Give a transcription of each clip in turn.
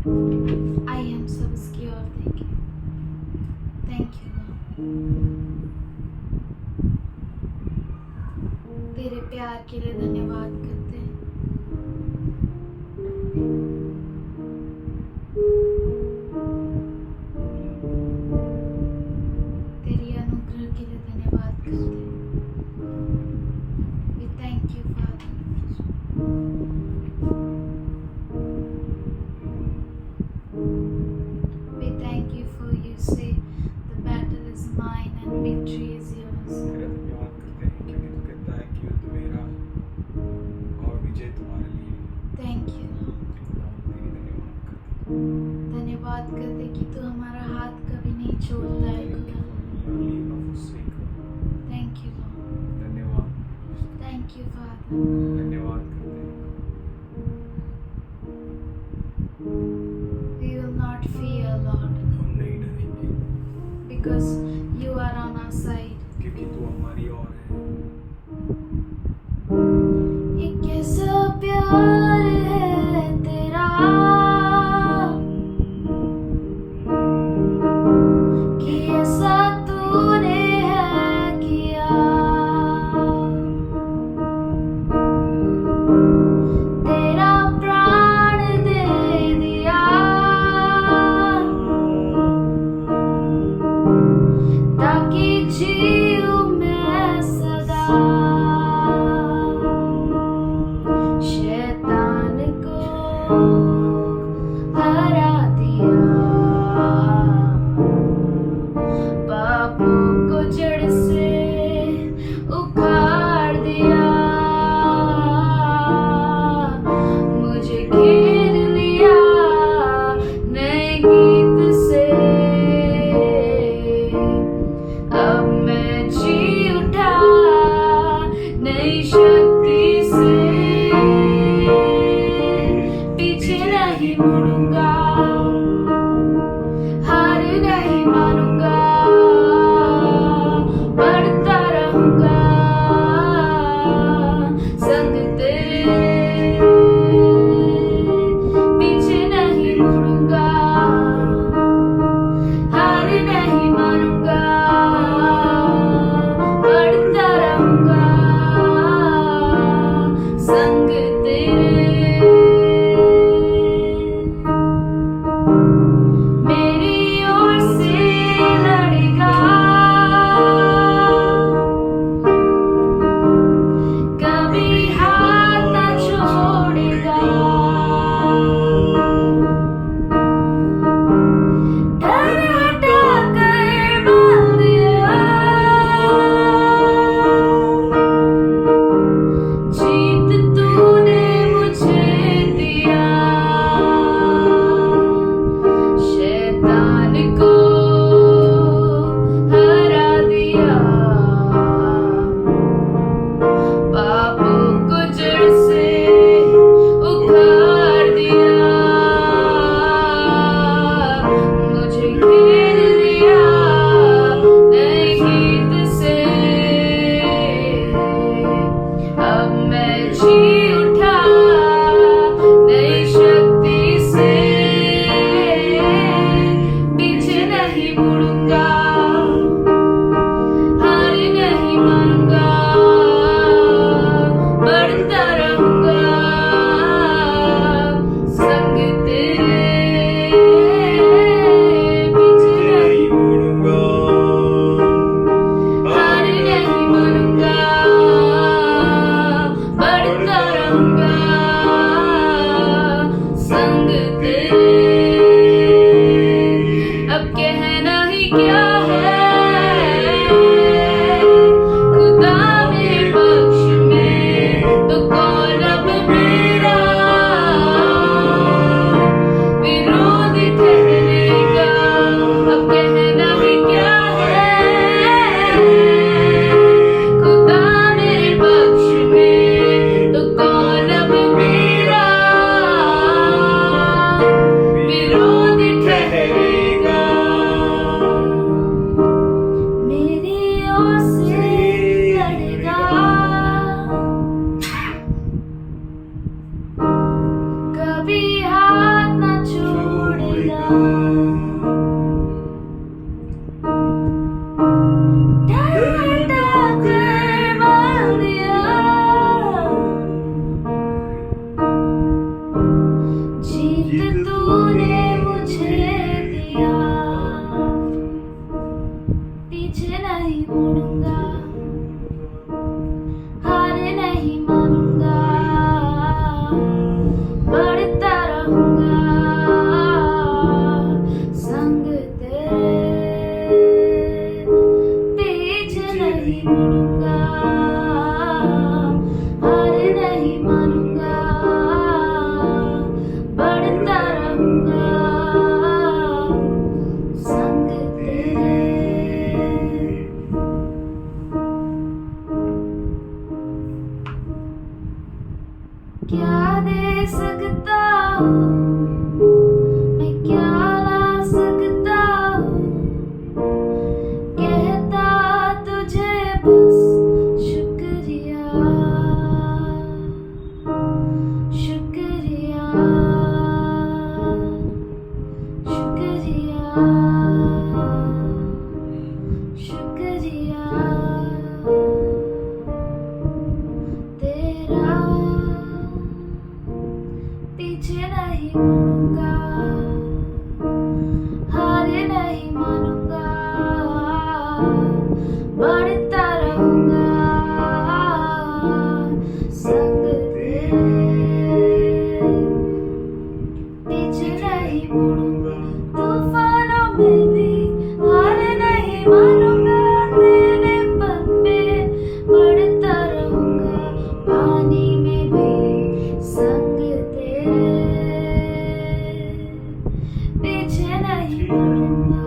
आइए हम सब इसकी ओर देखें। थैंक यू लॉर्ड, तेरे प्यार के लिए धन्यवाद करते हैं। तेरी अनुग्रह के लिए धन्यवाद करते हैं। We thank you, Father. We thank you for you say the battle is mine and victory is yours. तेरा धन्यवाद करते हैं क्योंकि तू कहता है कि युद्ध मेरा और विजय तुम्हारे लिए। Thank you, Lord. तेरी धन्यवाद करते हैं। धन्यवाद करते कि तू हमारा हाथ कभी नहीं छोड़ता है खुदा। Thank you, Lord. धन्यवाद। Thank you, Father. धन्यवाद करते हैं। We will not fear, Lord, हम नहीं डरेंगे because you are on our side. क्योंकि तू हमारी ओर है। ये कैसा प्यार है तेरा कि ऐसा तूने है किया। तेरा प्राण दे दिया ताकि जीऊं मैं सदा। शैतान को हरा दिया, पापों को जड़ से उखाड़ दिया। मुझे घेर लिया नए गीत से, अब मैं जी उठा नई शक्ति से। पीछे नहीं मुड़ूंगा, हार नहीं मानूंगा, बढ़ता रहूंगा संग तेरे। पीछे नहीं मुड़ूंगा, हार नहीं मानूंगा, बढ़ता रहूंगा संग तेरे। मेरी ओर से लड़ेगा, कभी हाथ न छोड़ेगा। डर हटा कर बोल दिया, जीत तूने मुझे दिया। शैतान को हरा दिया, पापों को जड़ से उखाड़ दिया। मुझे घेर लिया नए गीत से, अब मैं जी उठा नई शक्ति से। पीछे नहीं मुड़ूंगा, हार नहीं मानूंगा, बढ़ता रहूंगा संग तेरे। पीछे नहीं मुड़ूंगा, हार नहीं मानूंगा, बढ़ता रहूंगा संग तेरे। अब कहना ही क्या है, खुदा मेरे पक्ष में तो कौन अब मेरा विरोधी ठहरेगा। अब कहना ही क्या है, खुदा मेरे पक्ष में तो कौन अब मेरा जीत तूने मुझे दिया, पीछे नहीं मुड़ूंगा, हार नहीं मानूंगा, बढ़ता रहूंगा संग तेरे, पीछे नहीं मुड़ूंगा, हार नहीं मानूंगा, बढ़ता रहूंगा संग तेरे। क्या दे सकता हूँ मैं, क्या ला सकता हूँ, कहता तुझे बस शुक्रिया, शुक्रिया, शुक्रिया, शुक्रिया तेरा, पीछे नहीं मुड़ूंगा, हार नहीं मानूंगा, बढ़ता रहूंगा संग तेरे, पीछे नहीं मुड़ूंगा, तूफानों में भी हार नहीं मानूंगा, तेरे पन में बढ़ता रहूंगा, पानी में भी संग तेरे, पीछे नहीं मुड़ूंगा,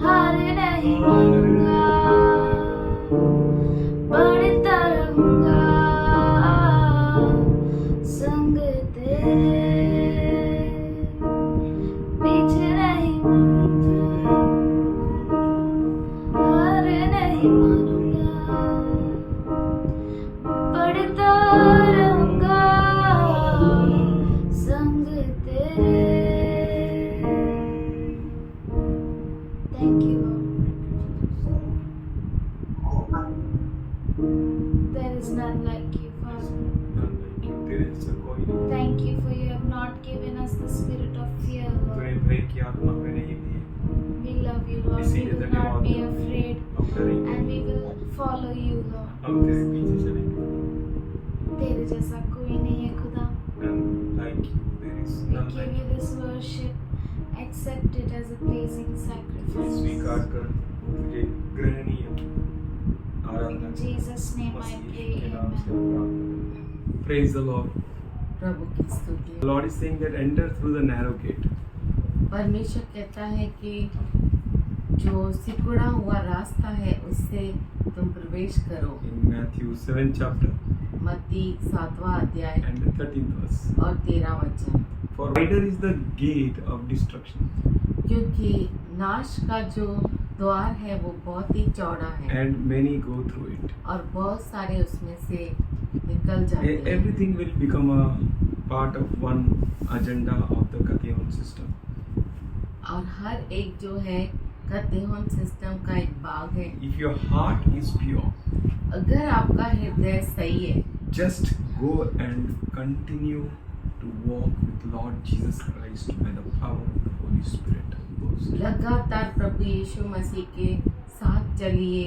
हार नहीं मानूंगा, बढ़ता रहूंगा संग तेरे, पीछे नहीं मुड़ूंगा, हार नहीं मानूंगा, बढ़ता रहूंगा संग तेरे। Thank you, Lord. There is none like you, Father. तेरे जैसा कोई नहीं। Thank you for you have not given us the spirit of fear, तूने Lord. भय की आत्मा में नहीं दी। We love you, Lord. We इसीलिए will not धन्यवाद be करते हैं। afraid हम डरेंगे, and we will follow you, Lord. हम तेरे पीछे चलेंगे। तेरे जैसा कोई नहीं है खुदा. None like you, there is We none give like you you। this worship. Accept it as a pleasing इसे sacrifice. स्वीकार कर, तुझे ग्रहणीय आराधना In Jesus' name I Masih pray. के नाम से Amen. प्रार्थना। Praise the Lord. प्रभु की स्तुति। The Lord is saying that enter through the narrow gate. परमेश्वर कहता है कि जो सिकुड़ा हुआ रास्ता है उससे तुम प्रवेश करो। In Matthew 7th chapter मत्ती 7वां अध्याय and the 13th verse. और 13वां वचन। For wider is the gate of destruction, क्योंकि नाश का जो द्वार है वो बहुत ही चौड़ा है and many go through it. और बहुत सारे उसमें से निकल जाते हैं। Everything will become a part of one agenda of the Kathion system. और हर एक जो है कथेहोन सिस्टम का एक भाग है। If your heart is pure, अगर आपका हृदय सही है just go and continue to walk with Lord Jesus Christ by the power of the Holy Spirit. Ghost. लगातार प्रभु यीशु मसीह के साथ चलिए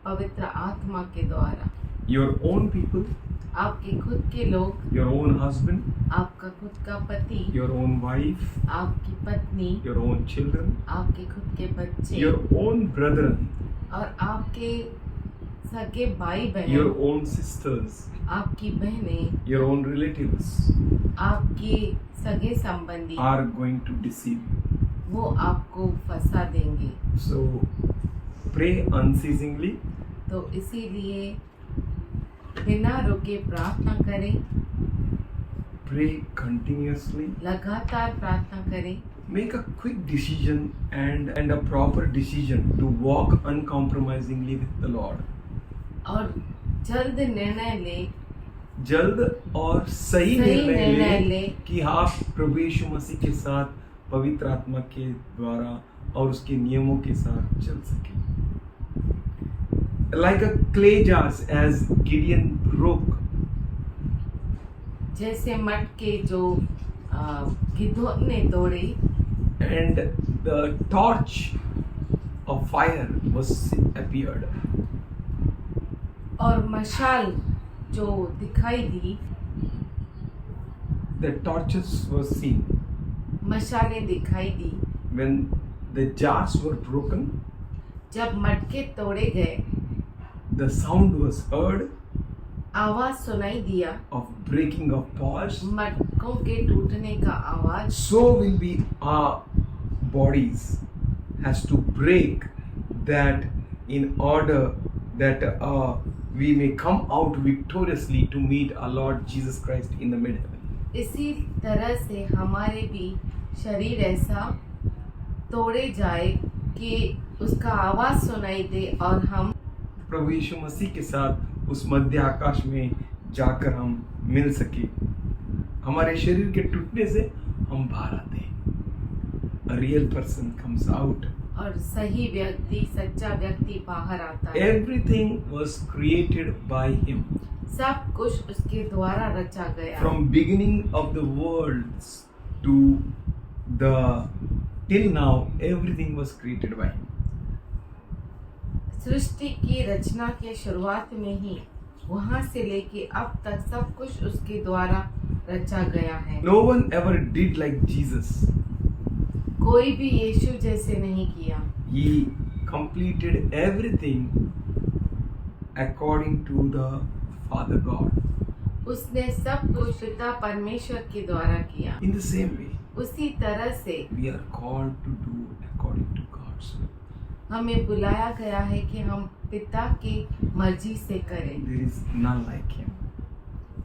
पवित्र आत्मा के द्वारा। Your own people, आपके खुद के लोग, your own husband, आपका खुद का पति, your own wife, आपकी पत्नी, your own children, आपके खुद के बच्चे your own brethren, और आपके सगे भाई your बहन, own sisters, आपकी बहनें, your own relatives आपके सगे संबंधी are going to deceive you. वो आपको फंसा देंगे। So pray unceasingly, तो इसीलिए बिना रुके प्रार्थना करें, pray continuously, लगातार प्रार्थना करें make a quick decision and a proper decision to walk uncompromisingly with the Lord. और जल्द निर्णय ले जल्द और सही सही निर्णय निर्णय ले ले कि आप प्रभु यीशु मसीह के साथ पवित्र आत्मा के द्वारा और उसके नियमों के साथ चल सके. Like a clay jars, as Gideon broke, जैसे मटके जो गिदोन ने तोड़ी and the torch of fire was appeared. और मशाल जो दिखाई दी, The torches were seen. मशालें दिखाई दी. When the jars were broken, जब मटके तोड़े गए, the sound was heard आवाज सुनाई दिया, of breaking of pots. मटकों के टूटने का आवाज. So will be our bodies has to break that in order that we may come out victoriously to meet our Lord Jesus Christ in the mid-heaven. इसी तरह से हमारे भी शरीर ऐसा तोड़े जाए कि उसका आवाज सुनाई दे और हम प्रभु यीशु मसीह के साथ उस मध्य आकाश में जाकर हम मिल सके. हमारे शरीर के टूटने से हम बाहर आते हैं. A real person comes out. और सही व्यक्ति, सच्चा व्यक्ति बाहर आता है. Everything was created by him. सब कुछ उसके द्वारा रचा गया. From beginning of the world to the till now, everything was created by him. सृष्टि की रचना के शुरुआत में ही वहां से लेके अब तक सब कुछ उसके द्वारा रचा गया है. No one ever did like Jesus. कोई भी यीशु जैसे नहीं किया. He completed everything according to the Father God. उसने सब कुछ पिता परमेश्वर के द्वारा किया. In the same way, उसी तरह से we are called to do according to God's will. हमें बुलाया गया है कि हम पिता की मर्जी से करें. There is none like him.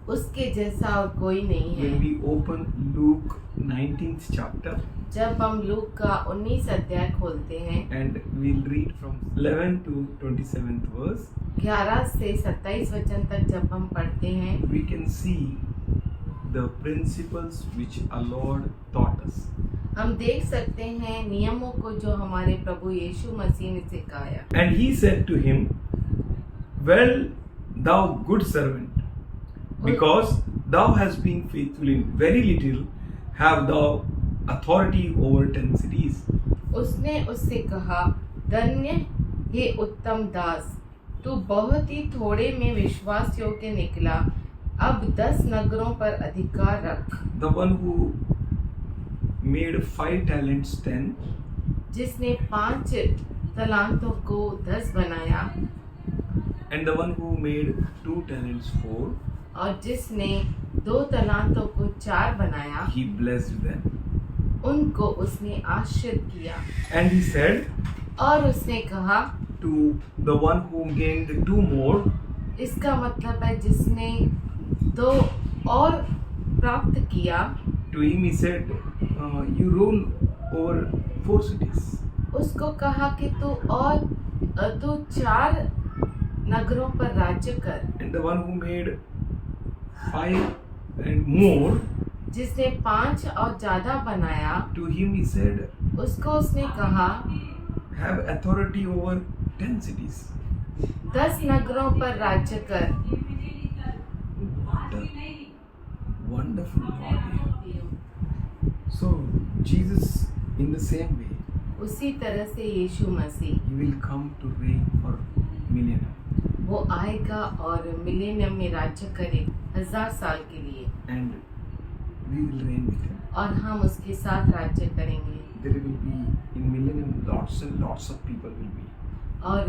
उसके जैसा और कोई नहीं When है. we open Luke 19th chapter जब हम लूक का 19 अध्याय खोलते हैं, and we'll read from 11 to 27th verse, 11 से 27 वचन तक जब हम पढ़ते हैं, we can see the principles which our Lord taught us. हम देख सकते हैं नियमों को जो हमारे प्रभु यीशु मसीह ने सिखाया. And he said to him, "Well, thou good servant, because thou hast been faithful in very little, have thou authority over 10 cities." उसने उससे कहा, धन्य हे उत्तम दास, तू बहुत ही थोड़े में विश्वास योग्य निकला, अब 10 नगरों पर अधिकार रख. The one who made 5 talents 10, जिसने 5 तलांतों को 10 बनाया and the one who made 2 talents 4, और जिसने 2 तलांतों को 4 बनाया, he blessed them. उनको उसने आशीर्वाद किया. And he said और उसने कहा, to the one who gained 2 more, इसका मतलब है जिसने 2 और प्राप्त किया, to him he said, you rule over 4 cities. उसको कहा कि तू 4 नगरों पर राज्य कर. And the one who made 5 and more, जिसने 5 और ज्यादा बनाया, to him he said, उसको उसने कहा, have authority over 10 cities. 10 नगरों पर राज्य कर. What a wonderful God we have. So Jesus, in the same way, उसी तरह से यीशु मसीह he will come to reign for millennium. वो आएगा और मिलेनियम में राज्य करे 1000 साल के लिए, And we will reign with him. और हम उसके साथ राज्य करेंगे. There will be in millennium lots and lots of people will be, और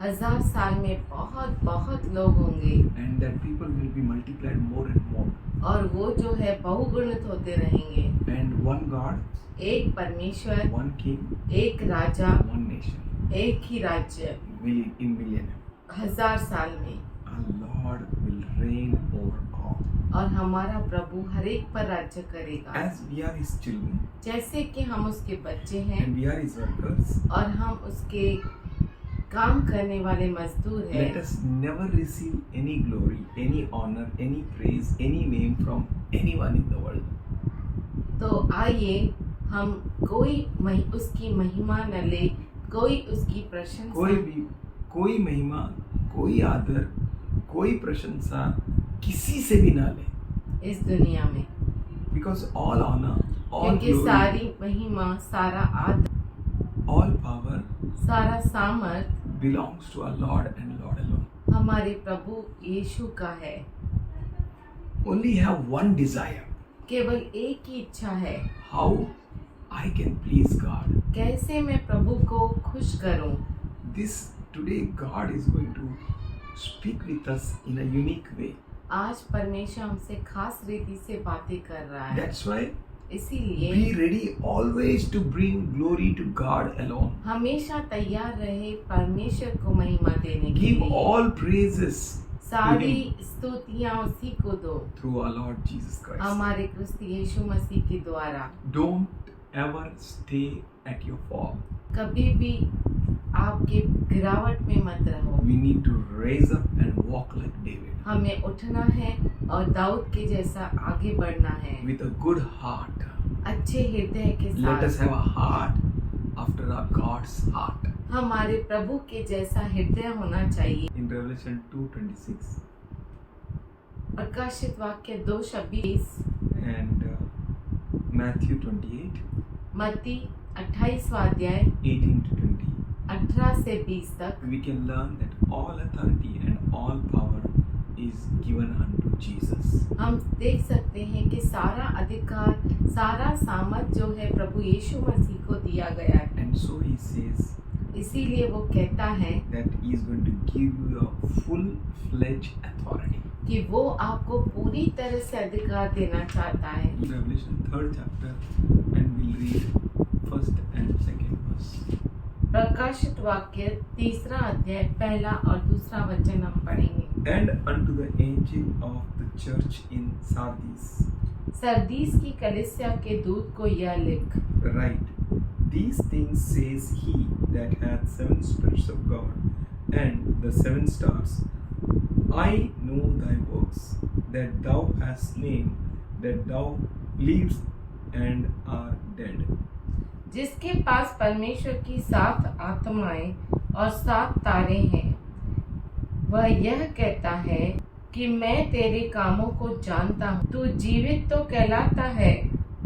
1000 साल में बहुत बहुत लोग होंगे, and that people will be multiplied more and more. और वो जो है बहुगुणित होते रहेंगे. And one God, एक परमेश्वर, one King, एक राजा, one nation. एक ही राज्य Will in millennium, 1000 साल में. our Lord will reign over all. और हमारा प्रभु हर एक पर राज्य करेगा. As we are His children जैसे कि हम उसके बच्चे हैं and we are His workers, और हम उसके काम करने वाले मजदूर Let हैं। us never receive any glory, any honor, any praise, any name from anyone in the world. तो आइए हम उसकी महिमा न ले, कोई उसकी प्रशंसा, कोई महिमा, कोई आदर, कोई प्रशंसा किसी से भी ना ले। इस दुनिया में, Because all honor, all क्योंकि glory, सारी महिमा, सारा आदर, all power सारा सामर्थ belongs to our Lord and Lord alone. हमारे प्रभु यीशु का है। Only have one desire. केवल एक ही इच्छा है, How I can please God. कैसे मैं प्रभु को खुश करूं। Today God is going to speak with us in a unique way. आज परमेश्वर हमसे खास रीति से बातें कर रहा है। That's why इसीलिए be ready always to bring glory to God alone. हमेशा तैयार रहे परमेश्वर को महिमा देने के Give लिए। all praises सारी स्तुतियां उसी को दो, through our Lord Jesus Christ. हमारे क्रिस्त यीशु मसीह के द्वारा। Don't ever stay at your fall. कभी भी आपके गिरावट में मत रहो। We need to raise up and walk like David हमें उठना है और दाऊद के जैसा आगे बढ़ना है, with a good heart. अच्छे हृदय के Let us साथ। have a heart after our God's heart. हमारे प्रभु के जैसा हृदय होना चाहिए। In Revelation 2:26 प्रकाशित वाक्य 2:26 and Matthew 28 मत्ती 28वां अध्याय 18 to 20, 18 से 20 तक we can learn that all authority and all power is given unto Jesus. हम देख सकते हैं कि सारा अधिकार, सारा सामर्थ जो है प्रभु यीशु मसीह को दिया गया है। And so he says इसीलिए वो कहता है that he is going to give you a full-fledged authority. कि वो आपको पूरी तरह से अधिकार देना चाहता है। Revelation 3rd chapter and we'll read 1st and 2nd verse. प्रकाशित वाक्य 3 अध्याय 1 और 2 वचन हम पढ़ेंगे। And unto the angel of the church in Sardis Sardis की कलीसिया के दूत को यह लिख, write, these things says he that hath 7 spirits of God and the 7 stars. I know thy works, that thou hast slain, that thou livest and art dead. जिसके पास परमेश्वर की 7 आत्माएं और 7 तारे हैं, वह यह कहता है कि मैं तेरे कामों को जानता हूँ, तू जीवित तो कहलाता है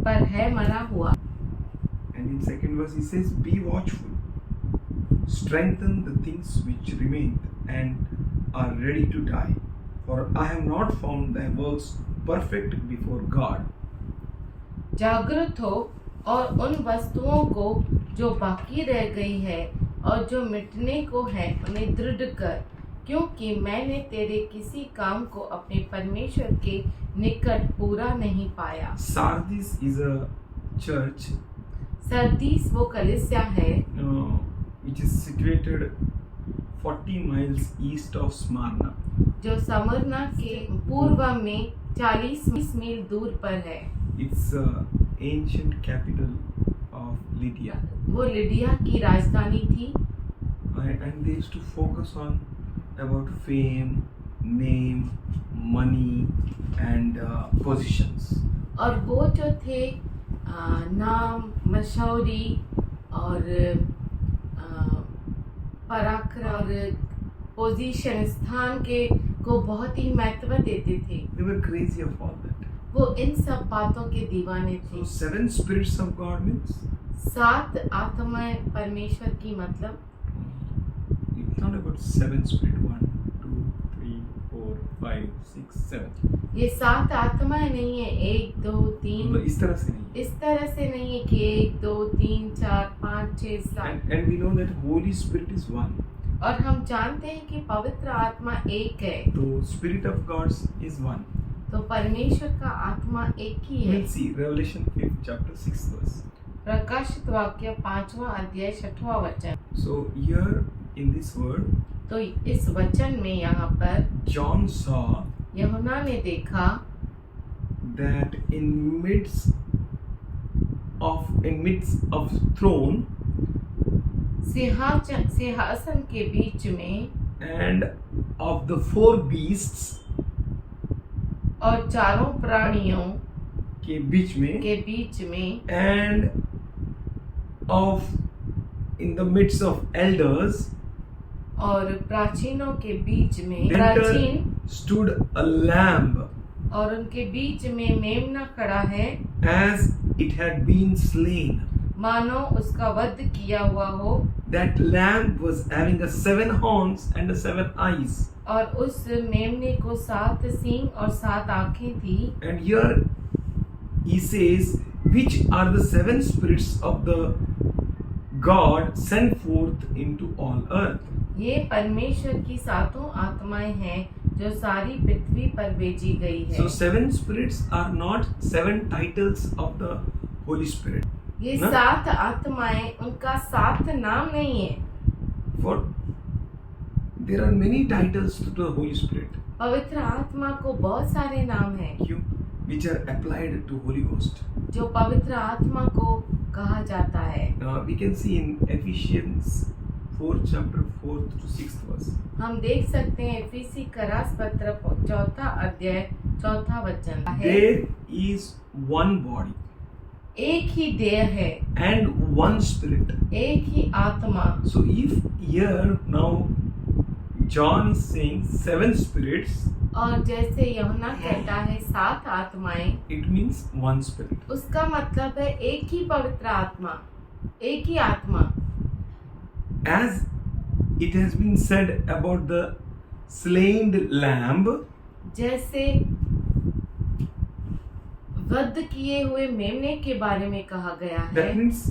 पर है मरा हुआ। And in 2nd verse he says, be watchful, strengthen the things which remain and are ready to die, for I have not found thy works perfect before God. जागृत हो और उन वस्तुओं को जो बाकी रह गई है और जो मिटने को है उन्हें दृढ़ कर, क्योंकि मैंने तेरे किसी काम को अपने परमेश्वर के निकट पूरा नहीं पाया। Sardis is a church Sardis वो कलीसिया है which is situated 40 miles east of Smyrna. जो समरना के पूर्व में 40 मील दूर पर है। It's ancient capital of Lydia. वो लिडिया की राजधानी थी And they used to focus on about fame, name, money and positions. और वो जो थे नाम, मशहूरी और पराक्रम और पोजीशन, स्थान के को बहुत ही महत्व देते थे। They were crazy of all that. वो इन सब बातों के दीवाने थे। So 7 spirits of God means 7 आत्माएं परमेश्वर की, मतलब it's not about 7 spirit, 1, 2, 3, 4, 5, 6, 7. ये 7 आत्माएं नहीं है 1, 2, 3, मतलब इस तरह से नहीं. इस तरह से नहीं है कि 1, 2, 3, 4, 5, 6, 7। And we know that Holy Spirit is one. और हम जानते हैं कि पवित्र आत्मा एक है, तो Spirit of God is one. तो परमेश्वर का आत्मा एक ही है। We'll see Revelation 5th chapter 6th verse. प्रकाशित वाक्य 5वां अध्याय 6वां वचन। So here in this word, तो इस वचन में यहाँ पर John saw यूहन्ना ने देखा that in midst of throne सिंहासन के बीच में and of the four beasts और चारों प्राणियों के बीच में के बीच में and of in the midst of elders और प्राचीनों के बीच में there प्राचीन stood a lamb और उनके बीच में मेमना खड़ा है as it had been slain. मानो उसका वध किया हुआ हो। That lamb was having a 7 horns and a 7 eyes. और उस मेमने को 7 सींग और 7 आंखें थी। And here he says, which are the 7 spirits of the God sent forth into all earth. ये परमेश्वर की 7 आत्माएं हैं जो सारी पृथ्वी पर भेजी गई है। So 7 spirits are not 7 titles of the Holy Spirit. ये ना? 7 आत्माएं उनका 7 नाम नहीं है। For there are many titles to the Holy Spirit. पवित्र आत्मा को बहुत सारे नाम हैं Which are applied to Holy Ghost. जो पवित्र आत्मा को कहा जाता है। We can see in Ephesians 4th chapter 4th to 6th verse. हम देख सकते हैं इफिसी का रास पत्र 4 अध्याय 4 वचन है। There is one body एक ही देह है, and one spirit. एक ही आत्मा। So if here now John is saying 7 spirits, और जैसे यूहन्ना कहता है 7 आत्माएं, it means one spirit. उसका मतलब है एक ही पवित्र आत्मा, एक ही आत्मा। As it has been said about the slain lamb, जैसे वध किए हुए मेमने के बारे में कहा गया है। that means,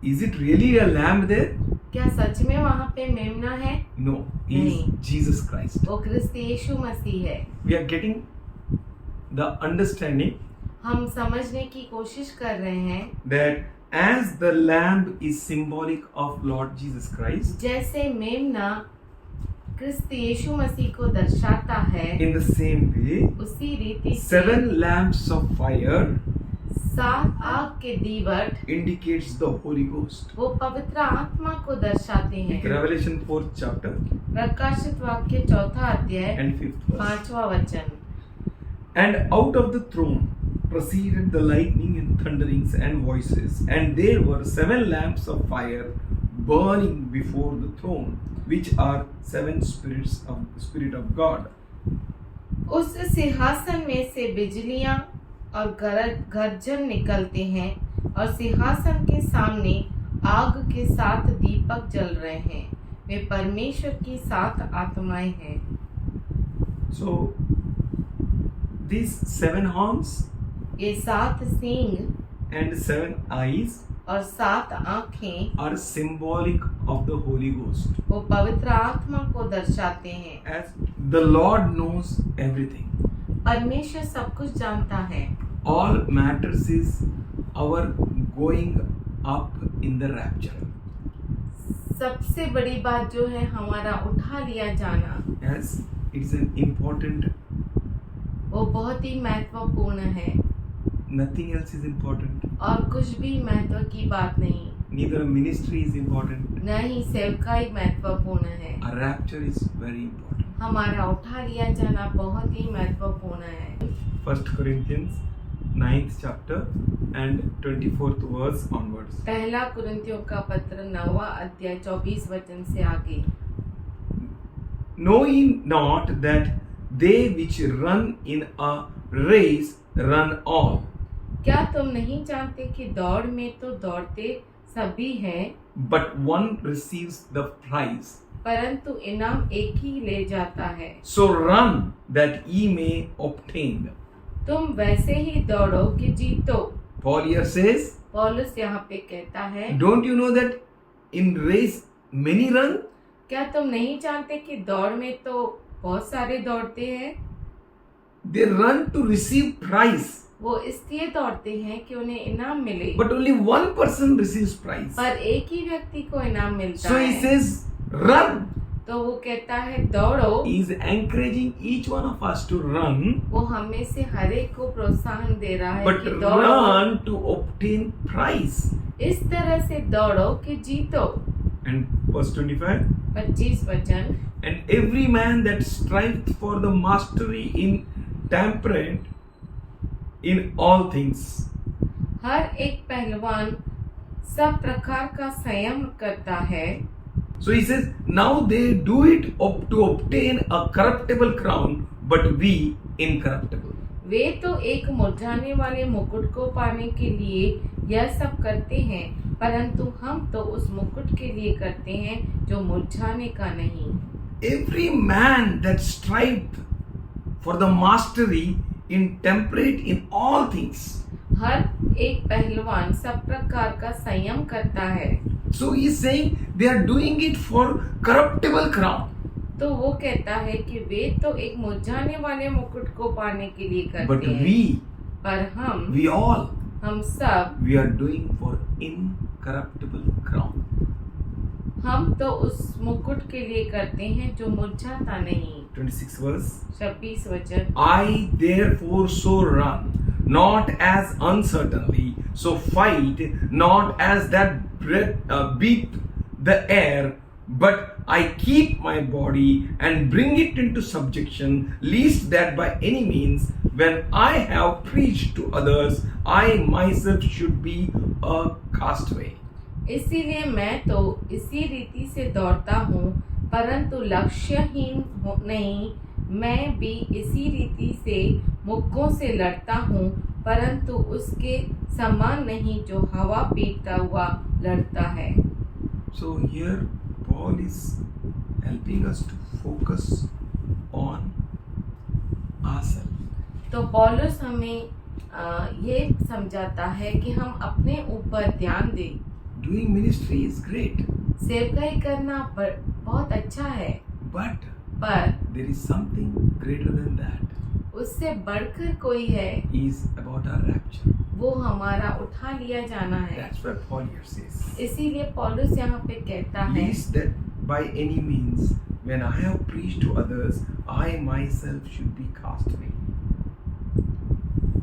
is it really a lamb there? क्या सच में वहाँ पे मेमना है? No, he is नहीं। Jesus Christ. वो क्रिस्त यीशु मसीह है। We are getting the understanding हम समझने की कोशिश कर रहे हैं that as the lamb is symbolic of Lord Jesus Christ, जैसे मेमना क्रिस्त यीशु मसीह को दर्शाता है, in the same way, उसी रीति से 7 lamps of fire 7 आग के दीवट indicates the Holy Ghost. वो पवित्र आत्मा को दर्शाते हैं। Revelation 4th chapter प्रकाशित वाक्य 4 अध्याय and 5th verse. 5वां वचन। And out of the throne proceeded the lightning and thunderings and voices, and there were 7 lamps of fire burning before the throne, which are 7 spirits of the Spirit of God. उस सिंहासन में से बिजलियां और गर्जन निकलते हैं और सिंहासन के सामने आग के 7 दीपक जल रहे हैं। वे परमेश्वर की 7 आत्माएं हैं। So these 7 horns ये 7 सींग and 7 eyes और 7 आंखें are symbolic of the Holy Ghost. वो पवित्र आत्मा को दर्शाते हैं। As the Lord knows everything. परमेश्वर सब कुछ जानता है। All matters is our going up in the rapture. सबसे बड़ी बात जो है हमारा उठा लिया जाना, As it is an important, वो बहुत ही महत्वपूर्ण है nothing else is important. और कुछ भी महत्व की बात नहीं। Neither a ministry is important. न ही सेवकाई महत्वपूर्ण है। A rapture is very important. हमारा उठा लिया जाना बहुत ही महत्वपूर्ण है। 1 Corinthians 9th chapter and 24th verse onwards. पहला कुरिन्थियों का पत्र 9वां अध्याय 24 वचन से आगे। Knowing not that they which run in a race run all, क्या तुम नहीं जानते कि दौड़ में तो दौड़ते सभी हैं, but one receives the prize. परंतु इनाम एक ही ले जाता है। So run that ye may obtain. तुम वैसे ही दौड़ो कि जीतो। Paul here says, पौलुस यहाँ पे कहता है, don't you know that in race many run, क्या तुम नहीं जानते कि दौड़ में तो बहुत सारे दौड़ते हैं। they run to receive prize, वो इसलिए दौड़ते हैं कि उन्हें इनाम मिले, but only one person receives prize. पर एक ही व्यक्ति को इनाम मिलता So है। he says, run. तो वो कहता है दौड़ो। He is encouraging each one of us to run, वो हमें से हर एक को प्रोत्साहन दे रहा है but कि दौड़ो, run to obtain prize. इस तरह से दौड़ो कि जीतो। And verse 25. 25 वचन। And every man that striveth for the mastery in temperate in all things. हर एक पहलवान सब प्रकार का संयम करता है। So he says, now they do it to obtain a corruptible crown, but we incorruptible. वे तो एक मुरझाने वाले मुकुट को पाने के लिए यह सब करते हैं, परंतु हम तो उस मुकुट के लिए करते हैं जो मुरझाने का नहीं। Every man that striveth for the mastery in temperate in all things. हर एक पहलवान सब प्रकार का संयम करता है। So he is saying they are doing it for corruptible crown. तो वो कहता है कि वे तो एक मुरझाने वाले मुकुट को पाने के लिए But करते हैं, we पर हम सब we are doing for incorruptible crown. हम तो उस मुकुट के लिए करते हैं जो मुरझाता नहीं। 26 verse. 26 वचन। I therefore so run, not as uncertainly, so fight not as that beat the air, but I keep my body and bring it into subjection, lest that by any means, when I have preached to others, I myself should be a castaway. इसीलिए मैं तो इसी रीति से दौड़ता हूँ, परंतु लक्ष्यहीन नहीं, मैं भी इसी रीति से मुक्कों से लड़ता हूँ, परंतु उसके समान नहीं जो हवा पीटता हुआ लड़ता है। So here Paul is helping us to focus on ourselves. तो पौलुस हमें ये समझाता है कि हम अपने ऊपर ध्यान दें। Doing ministry is great, सेवकाई करना बहुत अच्छा है, but पर there is something greater than that. उससे बढ़कर कोई है, Is about our rapture. वो हमारा उठा लिया जाना है। That's what Paul here says. इसीलिए पौलुस यहाँ पे कहता है Lest that by any means, when I have preached to others, I myself should be cast away.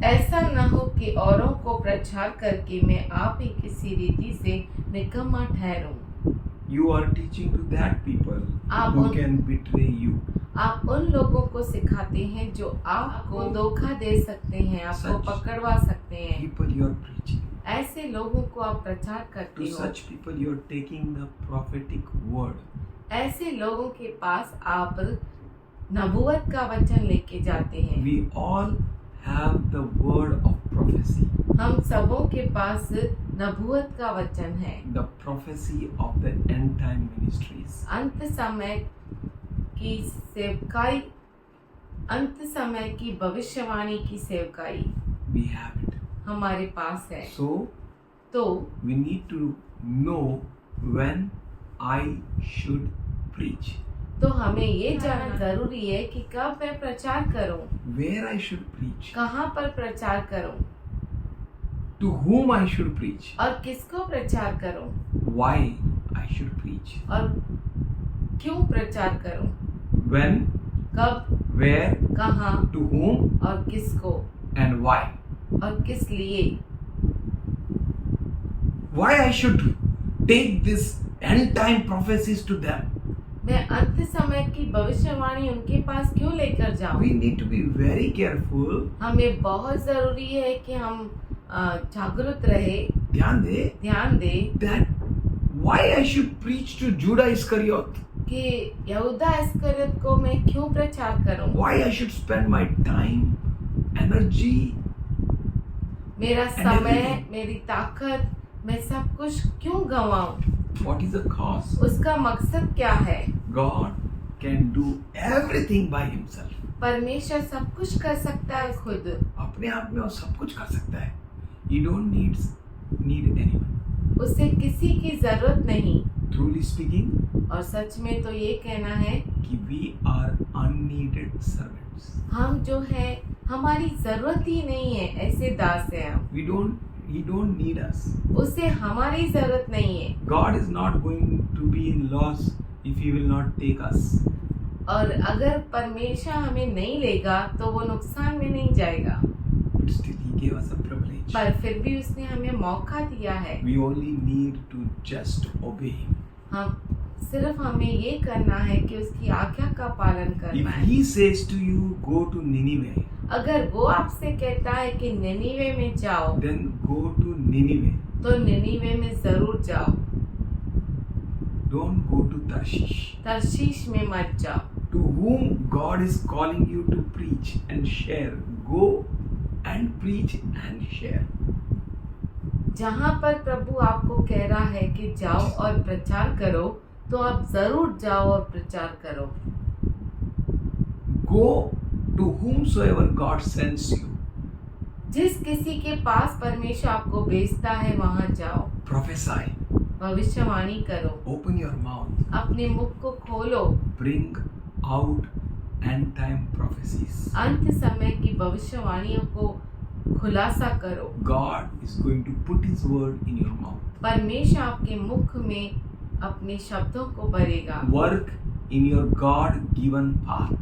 ऐसा न हो कि औरों को प्रचार करके मैं आप ही किसी रीति से निकम्मा ठहरूं। You are teaching to that people आप who उन- can betray you. आप उन लोगों को सिखाते हैं जो आपको धोखा दे सकते हैं, आपको सच। पकड़वा सकते हैं। People you are preaching. ऐसे लोगों को आप प्रचार To करते हो। such people you are taking the prophetic word. ऐसे लोगों के पास आप नबूवत का वचन लेके जाते हैं। We all have the word of prophecy. हम सबों के पास नबूवत का वचन है। The prophecy of the end time ministries. अंत समय की सेवकाई, अंत समय की भविष्यवाणी की सेवकाई We have it. हमारे पास है। So तो we need to know when I should preach, तो हमें ये जानना जरूरी है कि कब मैं प्रचार करूं, where I should preach, कहाँ पर प्रचार करूं to whom I should preach, और किसको प्रचार करूं why I should preach, और क्यों प्रचार करूं, when, कब, where, कहाँ to whom, और किसको and why. और किस लिए। Why I should take this end time prophecies to them. मैं अंत समय की भविष्यवाणी उनके पास क्यों लेकर जाऊं। We need to be very careful. हमें बहुत जरूरी है कि हम जागरूक रहे, ध्यान दे ध्यान दे that why I should preach to Judah Iscariot. कि यहूदा इस्करियोत को मैं क्यों प्रचार करूं, Why I should spend my time, energy, मेरा And समय, everything. मेरी ताकत, मैं सब कुछ क्यों गंवाऊं। what is the cause? उसका मकसद क्या है। God can do everything by himself. परमेश्वर सब कुछ कर सकता है खुद, अपने आप में वो सब कुछ कर सकता है. He don't need anyone. उसे किसी की जरूरत नहीं। Truly speaking, और सच में तो ये कहना है कि we are unneeded servants. हम जो है हमारी जरूरत ही नहीं है, ऐसे दास है हम। He don't need us. उसे हमारी जरूरत नहीं है। God is not going to be in loss if he will not take us. और अगर परमेश्वर हमें नहीं लेगा तो वो नुकसान में नहीं जाएगा। But still he gave us a privilege. privilege. पर फिर भी उसने हमें मौका दिया है। We only need to just obey him. हम सिर्फ हमें ये करना है कि उसकी आज्ञा का पालन If करना है। he says to you, go to Nineveh, अगर वो आपसे कहता है कि निनीवे में जाओ, then go to Nineveh. तो निनीवे में जरूर जाओ। Don't go to Tarshish. Tarshish में मत जाओ। To whom God is calling you to preach and share, go and preach and share. जहाँ पर प्रभु आपको कह रहा है कि जाओ और प्रचार करो, तो आप जरूर जाओ और प्रचार करो। Go to whomsoever God sends you. जिस किसी के पास परमेश्वर आपको भेजता है वहाँ जाओ। Prophesy. भविष्यवाणी करो। Open your mouth. अपने मुख को खोलो। Bring out end time prophecies. अंत समय की भविष्यवाणियों को खुलासा करो। God is going to put his word in your mouth. परमेश्वर आपके मुख में अपने शब्दों को भरेगा। Work in your God given path.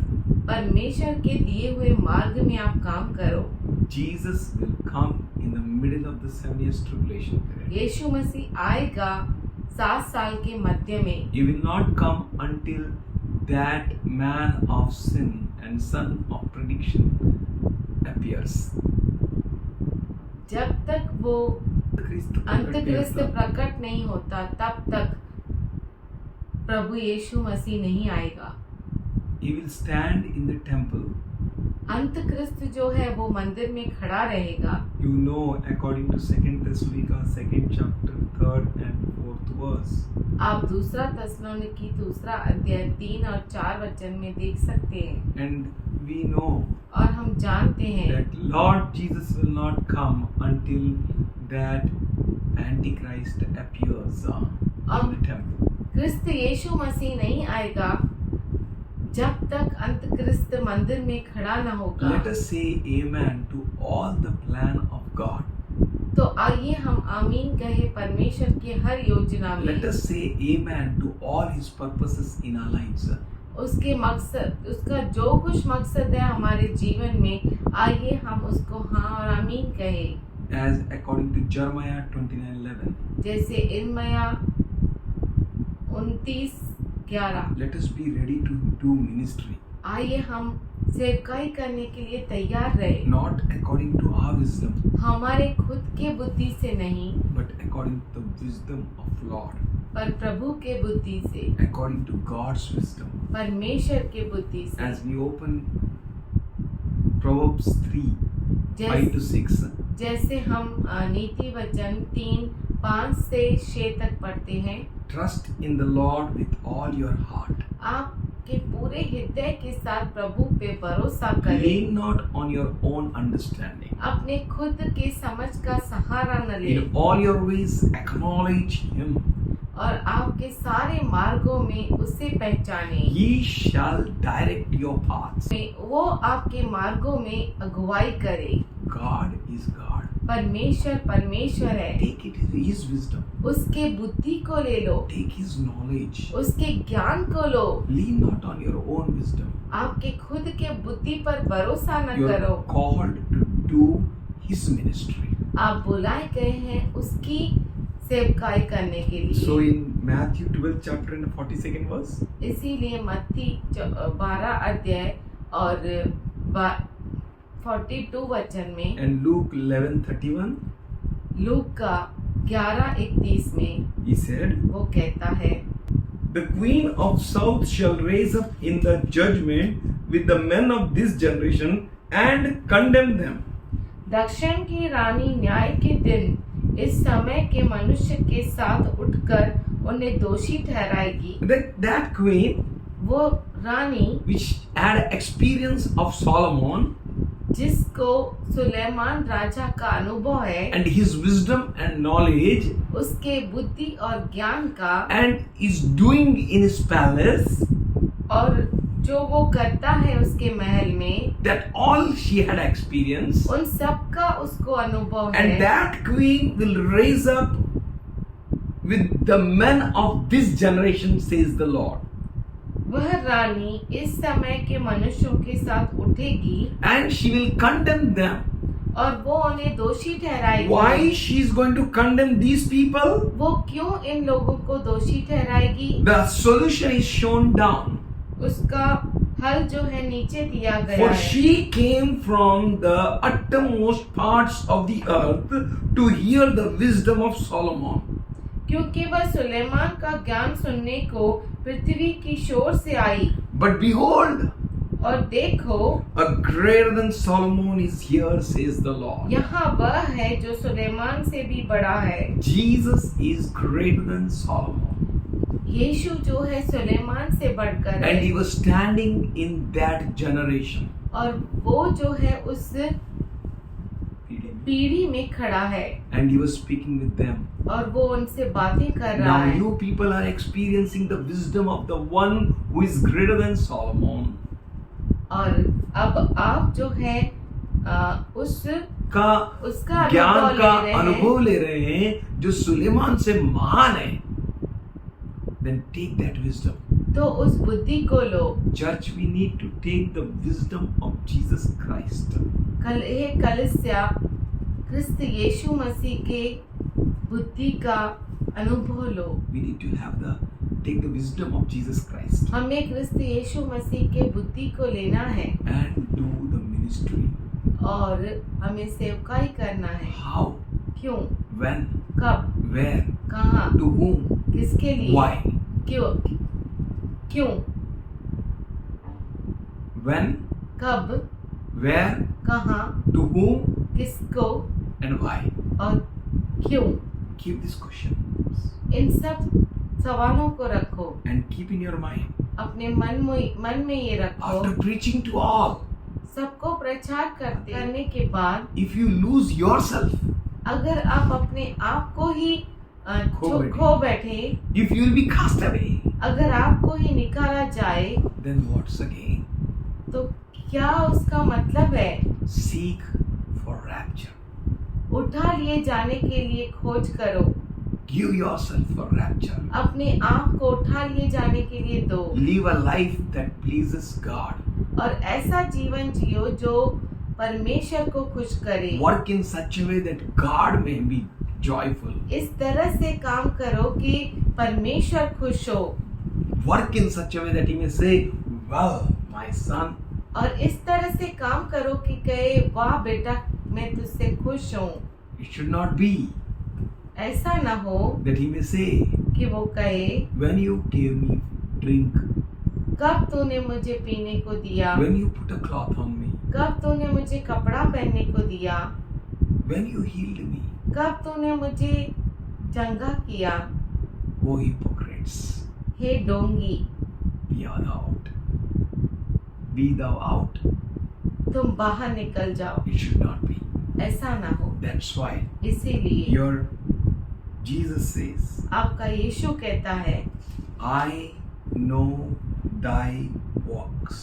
परमेश्वर के दिए हुए मार्ग में आप काम करो। Jesus will come in the middle of the 7 years tribulation period. यीशु मसीह आएगा 7 साल के मध्य में। He will not come until that man of sin and son of prediction appears. जब तक वो अंतक्रिस्त Antichrist प्रकट नहीं होता तब तक प्रभु यीशु मसीह नहीं आएगा। He will stand in the temple. अंतक्रिस्त जो है वो मंदिर में खड़ा रहेगा। You know, according to 2 Thessalonians 2nd chapter 3rd and 4th verse. आप दूसरा थेसलोनिकी दूसरा अध्याय 3 और 4 वचन में देख सकते हैं। And we know और हम जानते हैं that Lord Jesus will not come until that Antichrist appears in the temple. क्रिस्त यीशु मसीह नहीं आएगा जब तक अंतक्रिस्त मंदिर में खड़ा न होगा। Let us say amen to all the plan of God. तो आइए हम आमीन कहे परमेश्वर की हर योजना में। Let us say amen to all his purposes in our lives. उसके मकसद, उसका जो कुछ मकसद है हमारे जीवन में, आइए हम उसको हाँ और आमीन कहें। As according to Jeremiah 29:11. जैसे इर्मिया 29:11। Let us be ready to do ministry. आइए हम सेवकाई करने के लिए तैयार रहे, Not according to our wisdom, हमारे खुद के बुद्धि से नहीं, but according to the wisdom of Lord. पर प्रभु के बुद्धि से, According to God's wisdom. परमेश्वर के बुद्धि से। As we open Proverbs 3:5-6. जैसे हम नीति वचन 3:5 से 6 तक पढ़ते हैं। Trust in the Lord with all your heart. आपके पूरे हृदय के साथ प्रभु पे भरोसा करें। Lean not on your own understanding. अपने खुद के समझ का सहारा न लें In all your ways acknowledge him. और आपके सारे मार्गों में उसे पहचानें। He shall direct your paths. वो आपके मार्गों में अगुवाई करे। God is God. परमेश्वर परमेश्वर है। Take it his wisdom. उसके बुद्धि को ले लो, Take his knowledge. उसके ज्ञान को लो। Lean not on your own wisdom. आपके खुद के बुद्धि पर भरोसा न You करो। are called to do his ministry. आप बुलाए गए हैं उसकी सेवकाई करने के लिए। So in Matthew 12 chapter and 42nd verse. इसीलिए मत्ती 12 अध्याय और 42 वचन में, And Luke 11:31. लूक का 11:31 में He said, वो कहता है, The queen of south shall raise up in the judgment with the men of this generation and condemn them. दक्षिण की रानी न्याय के दिन इस समय के मनुष्य के साथ उठकर उन्हें दोषी ठहराएगी। That queen, वो रानी which had experience of Solomon जिसको सुलेमान राजा का अनुभव है, and his wisdom and knowledge, उसके बुद्धि और ज्ञान का, and is doing in his palace, और जो वो करता है उसके महल में, that all she had experience, उन सब का उसको अनुभव and है। that queen will raise up with the men of this generation, says the Lord. वह रानी इस समय के मनुष्यों के साथ उठेगी And she will condemn them. और वो उन्हें दोषी ठहराएगी। Why she is going to condemn these people? वो क्यों इन लोगों को दोषी ठहराएगी? The solution is shown down. उसका हल जो है नीचे दिया गया For है। she came from the uttermost parts of the earth to hear the wisdom of Solomon. क्योंकि वह सुलेमान का ज्ञान सुनने को पृथ्वी की शोर से आई। But behold, और देखो, a greater than Solomon is here, says the Lord. यहाँ वह है जो सुलेमान से भी बड़ा है। Jesus is greater than Solomon. यीशु जो है सुलेमान से बढ़कर है। And he was standing in that generation. और वो जो है उस पीढ़ी में खड़ा है। And he was speaking with them. और वो उनसे बातें कर रहा Now है। you people are experiencing the wisdom of the one who is greater than Solomon. और अब आप जो है का उसका ज्ञान का अनुभव ले रहे हैं। अनुभव ले रहे हैं जो सुलेमान से महान है। Then take that wisdom. तो उस बुद्धि को लो। Church, we need to take the wisdom of Jesus Christ. कलीसिया क्रिस्त यीशु मसीह के बुद्धि का अनुभव लो। We need to take the wisdom of Jesus Christ हमें क्रिस्त यीशु मसीह के बुद्धि को लेना है and do the ministry. और हमें सेवकाई करना है। How? क्यों? When? कब? Where? कहाँ? To whom? किसके लिए? Why? क्यों? क्यों? When? कब? Where? कहाँ? To whom? किसको? And why? और क्यों? Keep these questions इन सब सवालों को रखो। and keep in your mind. अपने मन में ये रखो। After preaching to all, सबको प्रचार करने के बाद if you lose yourself, अगर आप अपने आप को ही खो बैठे, if you will be cast away, अगर आपको ही निकाला जाए, then what's again? तो क्या उसका मतलब है? Seek for rapture. उठा लिए जाने के लिए खोज करो। Give yourself for rapture. अपने आप को उठा लिए जाने के लिए दो। Live a life that pleases God. और ऐसा जीवन जियो जो परमेश्वर को खुश करे। Work in such a way that God may be joyful. इस तरह से काम करो कि परमेश्वर खुश हो। Work in such a way that He may say, "Wow, my son." और इस तरह से काम करो कि कहे, वाह बेटा, मैं तुझसे खुश हूँ। It should not be ऐसा न हो that He may say, कि वो कहे, "When you gave me drink, कब तूने मुझे पीने को दिया, when you put a cloth on me, कब तूने मुझे कपड़ा पहनने को दिया, when you healed me." कब तूने मुझे चंगा किया। O hypocrites, हे डोंगी, be thou out. Be thou out. तुम बाहर निकल जाओ। It should not be. ऐसा ना हो। That's why इसीलिए your Jesus says, आपका यीशु कहता है, "I know thy works."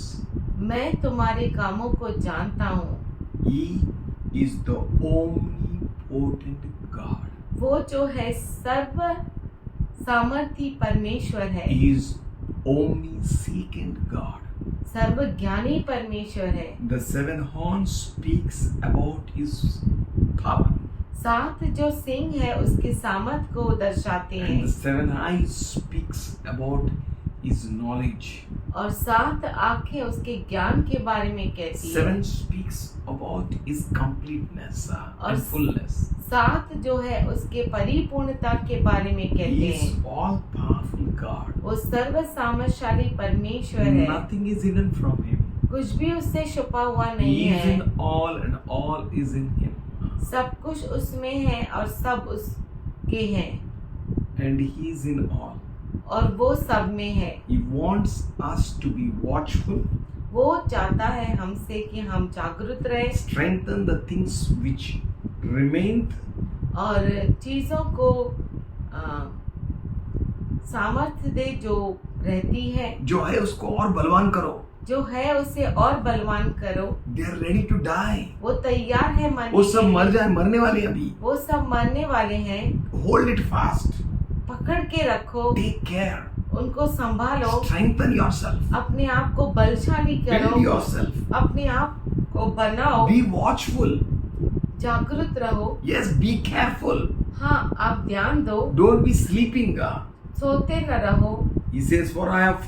मैं तुम्हारे कामों को जानता हूँ। He is the omnipotent God. वो जो है सर्व सामर्थी परमेश्वर है, He is omniscient God. सर्वज्ञानी परमेश्वर है। The seven horns speaks about His power, 7 जो सिंह है उसके सामर्थ को दर्शाते and the हैं। 7 eyes speaks about His knowledge. और 7 आंखें उसके ज्ञान के बारे में कहती है। 7 speaks about His completeness और and fullness. 7 जो है उसके परिपूर्णता के बारे में He कहते is हैं। all powerful God. वो सर्व सामर्थशाली परमेश्वर है। Nothing is hidden from Him. कुछ भी उससे छुपा हुआ नहीं He is है। in all and all is in Him. सब कुछ उसमें है और सब उसके हैं। And He is in all. और वो सब में है। He wants us to be watchful, वो चाहता है हमसे कि हम जागरूक रहे strengthen the things which remain, और चीजों को सामर्थ्य दे जो रहती है, जो है उसको और बलवान करो. जो है उसे और बलवान करो। They are ready to die. वो तैयार है मरने वो सब के मर लिए। जाए, मरने वाले हैं अभी. वो सब मरने वाले हैं। Hold it fast. पकड़ के रखो, Take care. उनको संभालो, Strengthen yourself. अपने आप को बलशाली Build करो, yourself. अपने आप को बनाओ, Be watchful. जागरूक रहो। Yes, be careful. हाँ, आप ध्यान दो, Don't be sleeping. सोते न रहो। He says, For I have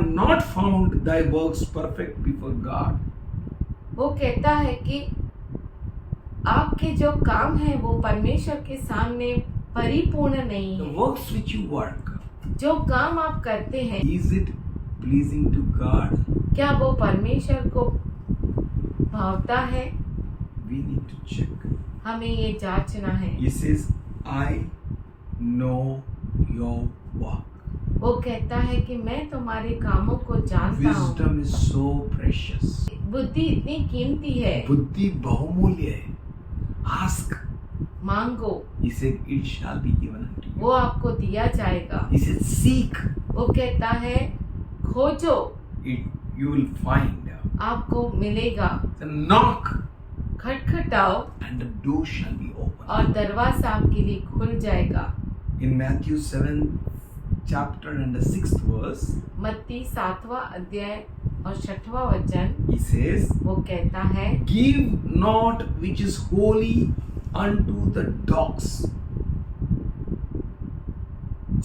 not found thy works perfect before God. वो कहता है कि आपके जो काम है वो परमेश्वर के सामने परिपूर्ण नहीं The है। works which you work, जो काम आप करते हैं, is it pleasing to God? क्या वो परमेश्वर को भावता है? We need to check. हमें ये जांचना है। He says, I know your work. वो कहता है कि मैं तुम्हारे कामों को जानता हूँ। Wisdom is so precious. बुद्धि इतनी कीमती है। बुद्धि बहुमूल्य है. Ask. मांगो, He said, it shall be given unto you. वो आपको दिया जाएगा। He said, seek. वो कहता है खोजो, You will find. आपको मिलेगा। So knock खटखटाओ and the door shall be opened. और दरवाजा आपके लिए खुल जाएगा। In Matthew 7th chapter and the 6th verse, मत्ती 7वां अध्याय और 6वां वचन, he says, वो कहता है Give not which is holy unto the dogs.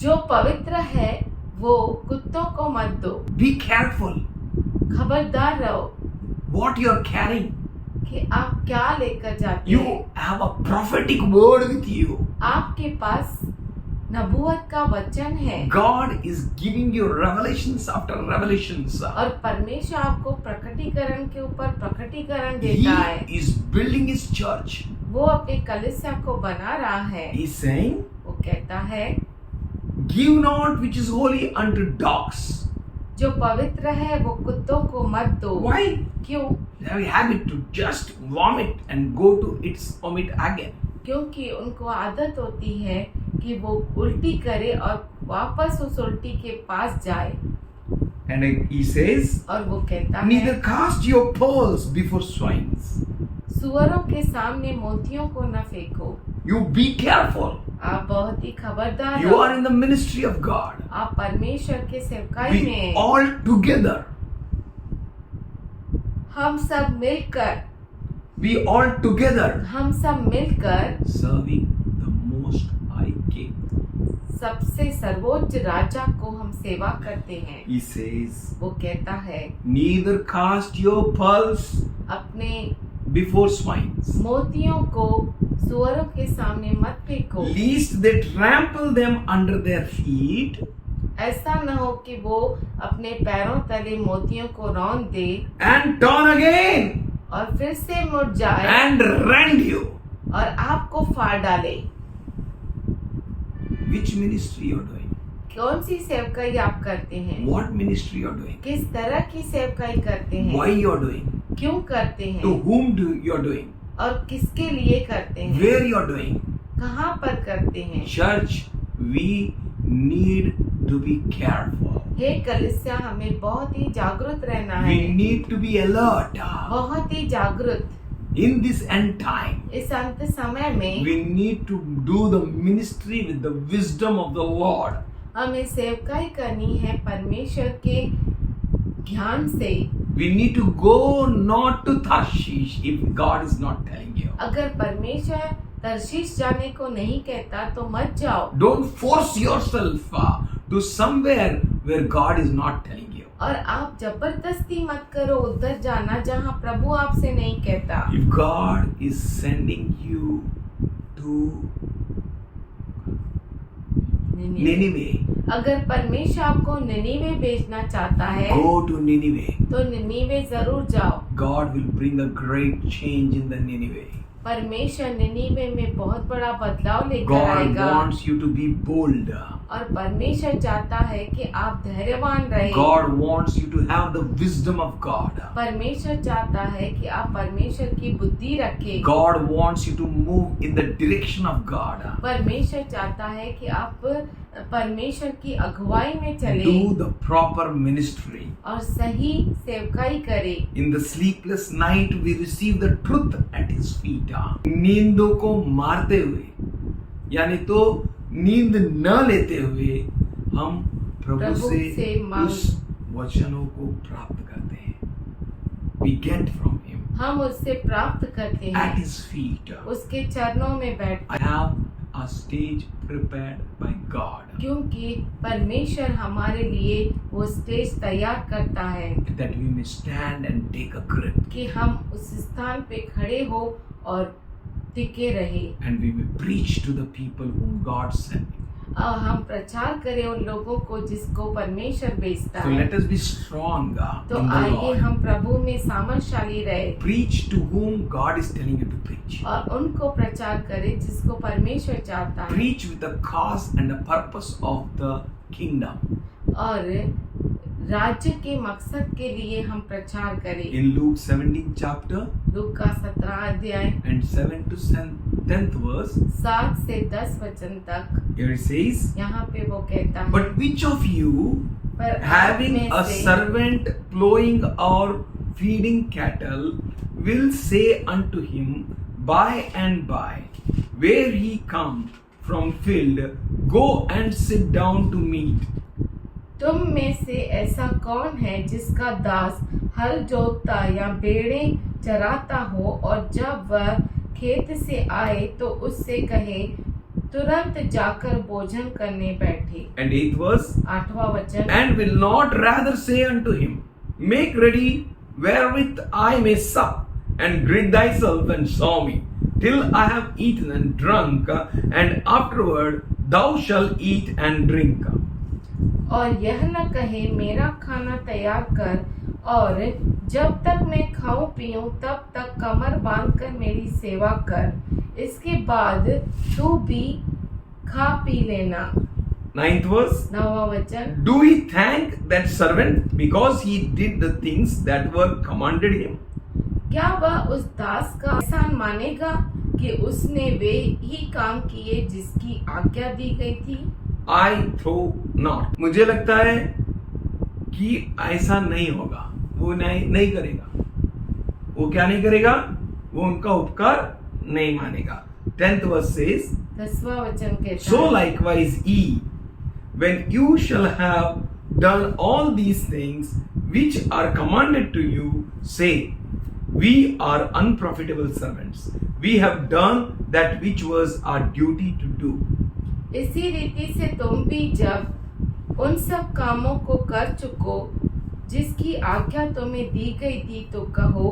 जो पवित्र है वो कुत्तों को मत दो। Be careful खबरदार रहो what you are carrying. कि आप क्या लेकर जाते You हैं। have a prophetic word with you. आपके पास नबूवत का वचन है God is giving you revelations after revelations. और परमेश्वर आपको प्रकटीकरण के ऊपर प्रकटीकरण He देता है। is building his church. वो अपने कलीसिया को बना रहा है। He is saying, वो कहता है Give not which is holy unto dogs. जो पवित्र है वो कुत्तों को मत दो। Why? क्यों? They have a habit to just vomit and go to its vomit again. क्योंकि उनको आदत होती है कि वो उल्टी करे और वापस उस उल्टी के पास जाए। And he says, और वो कहता Neither है cast your pearls before swines. सुअरों के सामने मोतियों को न फेंको। You be careful. आप बहुत ही खबरदार You रहो। are in the ministry of God. आप परमेश्वर के सेवकाई We में all together. हम सब मिलकर Serving the Most High King. सबसे सर्वोच्च राजा को हम सेवा करते हैं। He says, वो कहता है Neither cast your pearls अपने before swines, मोतियों को सुअरों के सामने मत फेंको, lest they trample them under their feet ऐसा न हो कि वो अपने पैरों तले मोतियों को रौंद दे and turn again और फिर से मुड़ जाए and rend you. और आपको फाड़ डाले। Which ministry you are doing? कौन सी सेवकाई आप करते हैं? What ministry you are doing? किस तरह की सेवकाई करते हैं? Why you are doing? क्यों करते To हैं? whom do you are doing? और किसके लिए करते हैं? Where you are doing? कहाँ पर करते हैं? Church, we need to be careful. हे कलीसिया, हमें बहुत ही जागरूक रहना We है। need to be alert. बहुत ही जागरूक। In this end time, इस अंत समय में we need to do the ministry with the wisdom of the Lord. हमें सेवकाई करनी है परमेश्वर के ज्ञान से। We need to go not to Tarshish if God is not telling you. अगर परमेश्वर तर्शीश जाने को नहीं कहता तो मत जाओ। Don't force yourself to somewhere where God is not telling you. और आप जबरदस्ती मत करो उधर जाना जहाँ प्रभु आपसे नहीं कहता। If God is sending you to Nineveh, अगर परमेश्वर आपको निनीवे भेजना चाहता है go to Nineveh. तो निनीवे जरूर जाओ। God will bring a great change in the Nineveh. परमेश्वर निनीवे में बहुत बड़ा बदलाव लेकर God आएगा। wants you to be bold. और परमेश्वर चाहता है कि आप धैर्यवान रहे। God wants you to have the wisdom of God. परमेश्वर चाहता है कि आप परमेश्वर की बुद्धि रखें। God wants you to move in the direction of God. परमेश्वर चाहता है कि आप परमेश्वर की अगुवाई में चले Do the proper ministry. और सही सेवकाई करें। In the sleepless night we receive the truth at his feet. नींदों को मारते हुए यानी तो नींद न लेते हुए हम प्रभु से मांग उस वचनों को प्राप्त करते हैं. We get from him. हम उससे प्राप्त करते at हैं, His feet. उसके चरणों में बैठ, I have a stage prepared by God क्योंकि परमेश्वर हमारे लिए वो स्टेज तैयार करता है that we may stand and take a grip कि हम उस स्थान पे खड़े हो और टिके रहे and we may preach to the people whom God sent. और हम प्रचार करें उन लोगों को जिसको परमेश्वर भेजता So है। let us be strong तो in the आइए Lord. हम प्रभु में सामर्थशाली रहे Preach to whom God is telling you to preach. और उनको प्रचार करें जिसको परमेश्वर चाहता है, Preach with the cause and the purpose of the kingdom. और राज्य के मकसद के लिए हम प्रचार करें। In Luke 17 chapter लूका 17 अध्याय and 7 to 10th verse, 7 से 10 वचन तक here it says, यहाँ पे वो कहता है, but which of you, पर आप having में a से servant plowing or feeding cattle, will say unto him by and by, where he come from field, go and sit down to meat. तुम में से ऐसा कौन है जिसका दास हल जोतता या भेड़ें चराता हो और जब वह खेत से आए तो उससे कहे तुरंत जाकर भोजन करने बैठे। And 8th verse, 8वां वचन, and will not rather say unto him, make ready wherewith I may sup, and gird thyself and saw me, till I have eaten and drunk, and afterward thou shalt eat and drink. और यह न कहे मेरा खाना तैयार कर और जब तक मैं खाऊं पीऊं तब तक कमर बांधकर मेरी सेवा कर, इसके बाद तू भी खा पी लेना। 9th verse, 9वां वचन, do he thank that servant because he did the things that were commanded him? क्या वह उस दास का एहसान मानेगा कि उसने वे ही काम किए जिसकी आज्ञा दी गई थी? I throw not. मुझे लगता है कि ऐसा नहीं होगा, वो नहीं करेगा। वो क्या नहीं करेगा? वो उनका उपकार नहीं मानेगा। 10th verse says, 10वां वचन कहता so है, likewise ye, when you shall have done all these things which are commanded to you, say, we are unprofitable servants. We have done that which was our duty to do. इसी रीति से तुम भी जब उन सब कामों को कर चुको जिसकी आज्ञा तुम्हें दी गई थी तो कहो,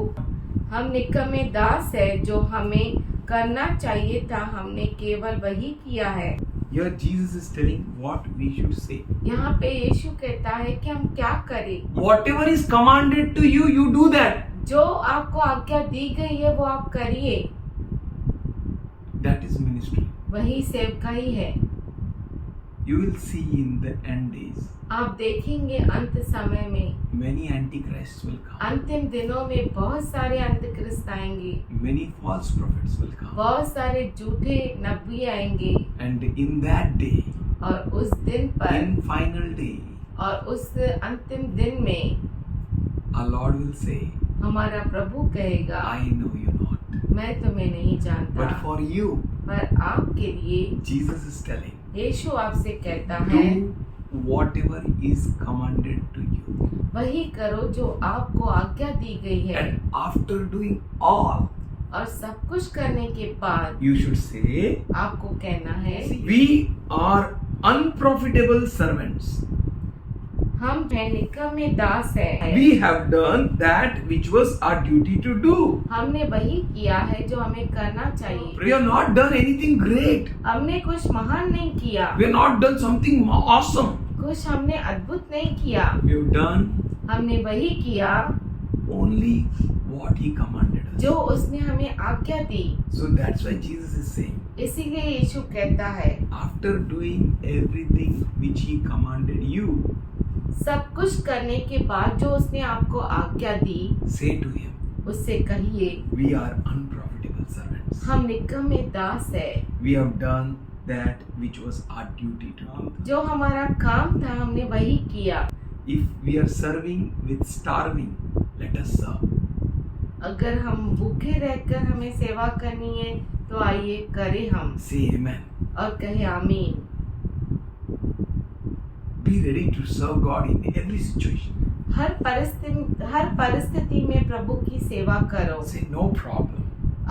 हम निकम्मे दास है, जो हमें करना चाहिए था हमने केवल वही किया है। Here Jesus is telling what we should say. यहाँ पे यीशु कहता है कि हम क्या करें। Whatever is commanded to you, you do that. जो आपको आज्ञा दी गई है वो आप करिए, That is ministry. वही सेवकाई है। You will see in the end days, आप देखेंगे अंत समय में, many antichrists will come. अंतिम दिनों में बहुत सारे अंतक्रिस्त आएंगे, Many false prophets will come. बहुत सारे झूठे नबी आएंगे, And in that day, और उस दिन पर in final day, और उस अंतिम दिन में our Lord will say, हमारा प्रभु कहेगा, I know you not. मैं तुम्हें नहीं जानता। But for you, पर आपके लिए Jesus is telling, यीशु आपसे कहता है, do whatever is commanded to you. वही करो जो आपको आज्ञा दी गई है, And after doing all, और सब कुछ करने के बाद you should say, आपको कहना है, we are unprofitable servants. हम निकम्मे दास है, We have done that which was our duty to do. हमने वही किया है जो हमें करना चाहिए। We have not done anything great. हमने कुछ महान नहीं किया, We have not done something awesome. कुछ हमने अद्भुत नहीं किया, We have done हमने वही किया only what He commanded us. जो उसने हमें आज्ञा दी। So that's why Jesus is saying, इसीलिए यीशु कहता है, after doing everything which He commanded you, सब कुछ करने के बाद जो उसने आपको आज्ञा दी, say to Him, उससे कहिए, we are unprofitable servants. हम निकम्मे दास है, We have done that which was our duty to do. जो हमारा काम था हमने वही किया। If we are serving with starving, let us serve. अगर हम भूखे रहकर हमें सेवा करनी है तो आइए करें हम, Say amen. और कहे आमीन। Be ready to serve God in every situation. हर परिस्थिति में प्रभु की सेवा करो। Say no problem.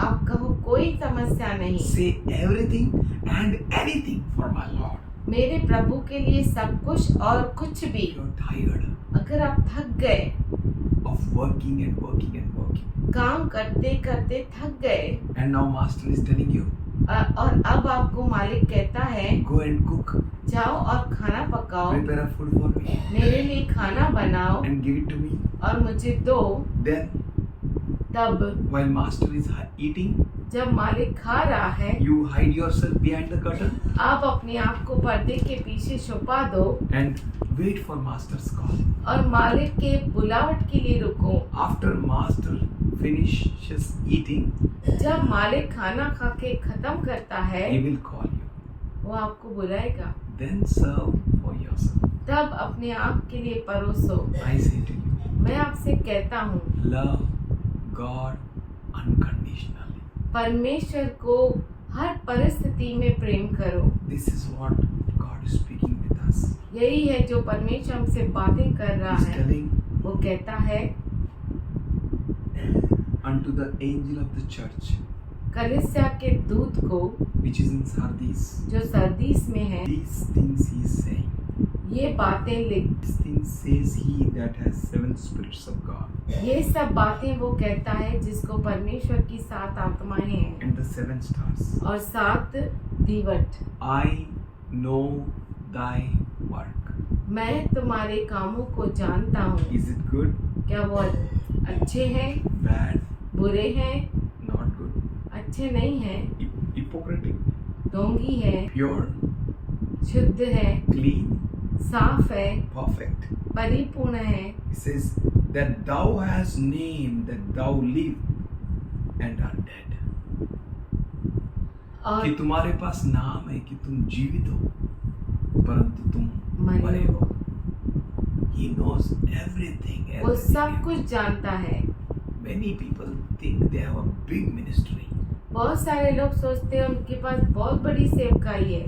आप कहो कोई समस्या नहीं, Say everything and anything for my Lord. मेरे प्रभु के लिए सब कुछ और कुछ भी। You're tired अगर आप थक गए, of working and working and working. काम करते करते थक गए, And now Master is telling you, और अब आपको मालिक कहता है go and cook. जाओ और खाना पकाओ, Prepare a food for me मेरे लिए खाना बनाओ and give it to me. और मुझे दो। Then तब while Master is eating, जब मालिक खा रहा है, you hide yourself behind the curtain आप अपने आप को पर्दे के पीछे छुपा दो and wait for Master's call. और मालिक के बुलावट के लिए रुको। After Master finishes eating, जब मालिक खाना खा के खत्म करता है, he will call you. वो आपको बुलाएगा। Then serve for yourself. तब अपने आप के लिए परोसो। I say to you, मैं आपसे कहता हूँ, love God unconditionally. परमेश्वर को हर परिस्थिति में प्रेम करो। This is what God is speaking with us. यही है जो परमेश्वर हमसे बातें कर रहा He's है। telling वो कहता है unto the angel of the church कलीसिया के दूत को which is in Sardis. जो सरदीस में है, These things he is saying. ये बातें लिख। These things says he that has 7 spirits of God ये सब बातें वो कहता है जिसको परमेश्वर की 7 आत्माएं हैं and the 7 stars. और 7 दीवट। I know thy work. मैं तुम्हारे कामों को जानता हूँ। Is it good? क्या वो अच्छे हैं, Bad? बुरे हैं, Not good? अच्छे नहीं हैं, Hypocritic? ढोंगी है, Pure? शुद्ध है, Clean? साफ है, Perfect? परिपूर्ण है। He says that thou hast named that thou live and are dead. और कि तुम्हारे पास नाम है कि तुम जीवित हो परंतु तुम मरे मरे हो। हो। He knows everything. वो सब कुछ जानता है। Many people think they have a big ministry. बहुत सारे लोग सोचते हैं उनके पास बहुत बड़ी सेवकाई है।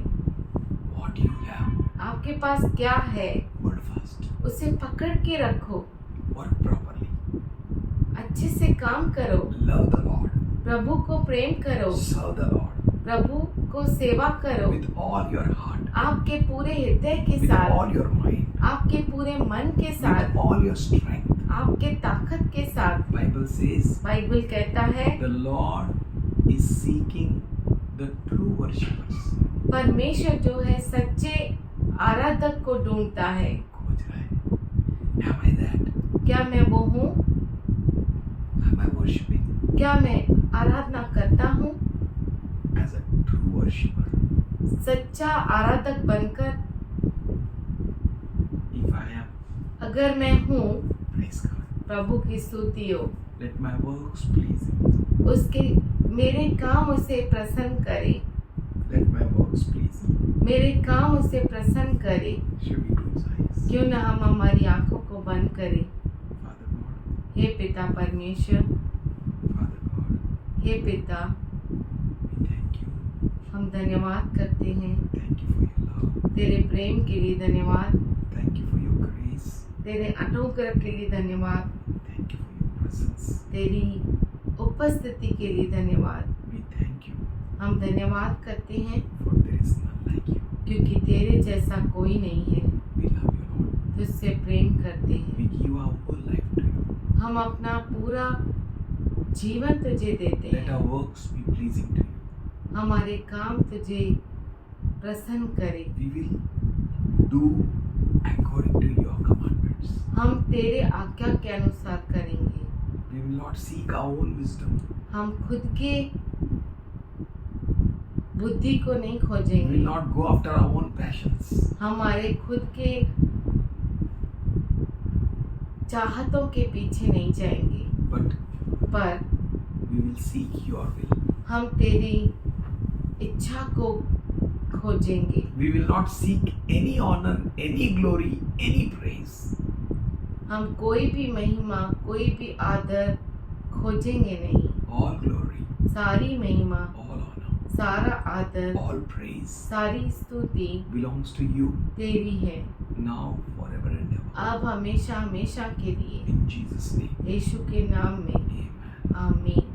What do you have? आपके पास क्या है, Hold fast. उसे पकड़ के रखो, Work properly. अच्छे से काम करो, Love the Lord. प्रभु को प्रेम करो, Serve the Lord प्रभु को सेवा करो, with all your heart, आपके पूरे हृदय के with साथ, all your mind, आपके पूरे मन के साथ, with all your strength. आपके ताकत के साथ। Bible says बाइबल कहता है the Lord is seeking the true worshippers. परमेश्वर जो है सच्चे आराधक को ढूंढता है। खोज रहा है. Am I that? क्या मैं वो हूँ? Am I worshiping क्या मैं आराधना करता हूँ? as a true worshipper? सच्चा आराधक बनकर If I am, अगर मैं हूँ, praise God. प्रभु की स्तुति हो। Let my works please Him. उसके मेरे काम उसे प्रसन्न करे, Let my works please Him. मेरे काम उसे प्रसन्न करे। Should we close eyes? क्यों न हम हमारी आंखों को बंद करें। Father God, हे पिता परमेश्वर, Father God, हे पिता, we thank you. हम धन्यवाद करते हैं। Thank you for your love. तेरे प्रेम के लिए धन्यवाद, Thank you for your grace. तेरे अनुग्रह के लिए धन्यवाद, Thank you for your presence. तेरी उपस्थिति के लिए धन्यवाद। We thank you हम धन्यवाद करते हैं for there is none like you. क्योंकि तेरे जैसा कोई नहीं है। We love you, Lord. तुझसे प्रेम करते हैं। We give our whole life to you. हम अपना पूरा जीवन तुझे देते Let हैं। our works be pleasing to you. हमारे काम तुझे प्रसन्न करे। We will do according to your commandments. हम तेरे आज्ञा के अनुसार करेंगे। We will not seek our own wisdom. हम खुद के बुद्धि को नहीं We खोजेंगे। will not go after our own passions. हमारे खुद के चाहतों के पीछे नहीं जाएंगे, But पर we will seek your will. हम तेरी इच्छा को खोजेंगे। We will not seek any honor, any glory, any praise. हम कोई भी महिमा, कोई भी आदर खोजेंगे नहीं। All glory, सारी महिमा, all honor, सारा आदर, all praise सारी स्तुति belongs to you. तेरी है। now, forever and ever. अब हमेशा हमेशा के लिए In Jesus' name. यीशु के नाम में Amen. आमीन।